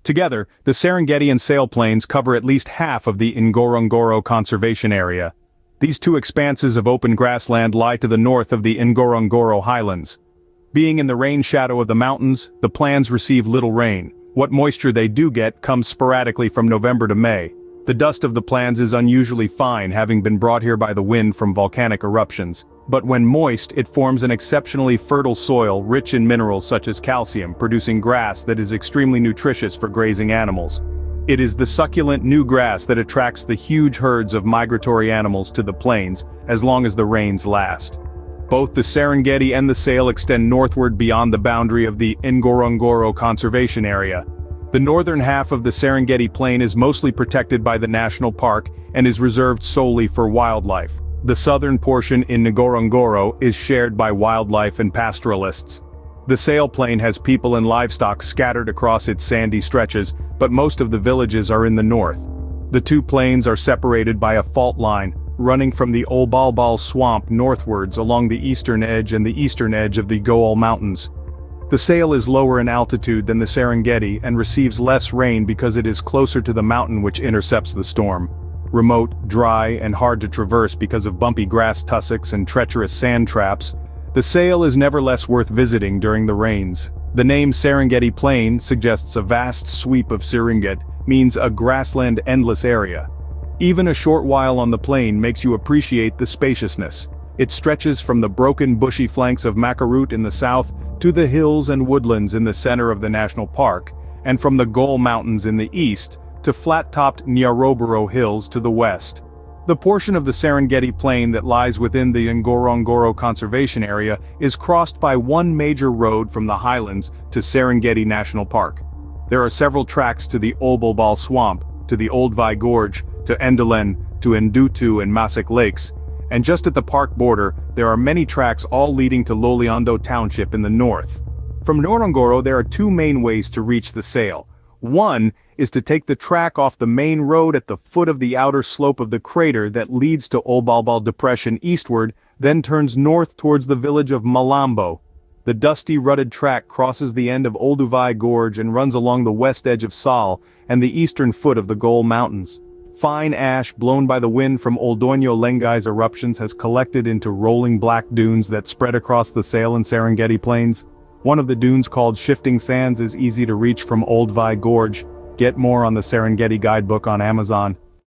Together, the Serengeti and Sale Plains cover at least half of the Ngorongoro Conservation Area. These two expanses of open grassland lie to the north of the Ngorongoro Highlands. Being in the rain shadow of the mountains, the plains receive little rain. What moisture they do get comes sporadically from November to May. The dust of the plains is unusually fine, having been brought here by the wind from volcanic eruptions. But when moist, it forms an exceptionally fertile soil rich in minerals such as calcium, producing grass that is extremely nutritious for grazing animals. It is the succulent new grass that attracts the huge herds of migratory animals to the plains, as long as the rains last. Both the Serengeti and the Sale extend northward beyond the boundary of the Ngorongoro Conservation Area. The northern half of the Serengeti Plain is mostly protected by the national park and is reserved solely for wildlife. The southern portion in Ngorongoro is shared by wildlife and pastoralists. The Sale Plain has people and livestock scattered across its sandy stretches, but most of the villages are in the north. The two plains are separated by a fault line, running from the Olbalbal Swamp northwards along the eastern edge and the eastern edge of the Goal Mountains. The Sale is lower in altitude than the Serengeti and receives less rain because it is closer to the mountain which intercepts the storm. Remote, dry, and hard to traverse because of bumpy grass tussocks and treacherous sand traps, the Sale is nevertheless worth visiting during the rains. The name Serengeti Plain suggests a vast sweep of Serengeti, means a grassland endless area. Even a short while on the plain makes you appreciate the spaciousness. It stretches from the broken bushy flanks of Makarut in the south to the hills and woodlands in the center of the national park, and from the Goal Mountains in the east to flat-topped Nyaroboro Hills to the west. The portion of the Serengeti Plain that lies within the Ngorongoro Conservation Area is crossed by one major road from the highlands to Serengeti National Park. There are several tracks to the Olbalbal Swamp, to the Olduvai Gorge, to Endelen, to Ndutu and Masik Lakes, and just at the park border, there are many tracks all leading to Loliondo Township in the north. From Ngorongoro there are two main ways to reach the Sale. One is to take the track off the main road at the foot of the outer slope of the crater that leads to Olbalbal Depression eastward, then turns north towards the village of Malambo. The dusty rutted track crosses the end of Olduvai Gorge and runs along the west edge of Sal and the eastern foot of the Goal Mountains. Fine ash blown by the wind from Oldoño Lengai's eruptions has collected into rolling black dunes that spread across the Sale and Serengeti plains. One of the dunes called Shifting Sands is easy to reach from Olduvai Gorge. Get more on the Serengeti guidebook on Amazon.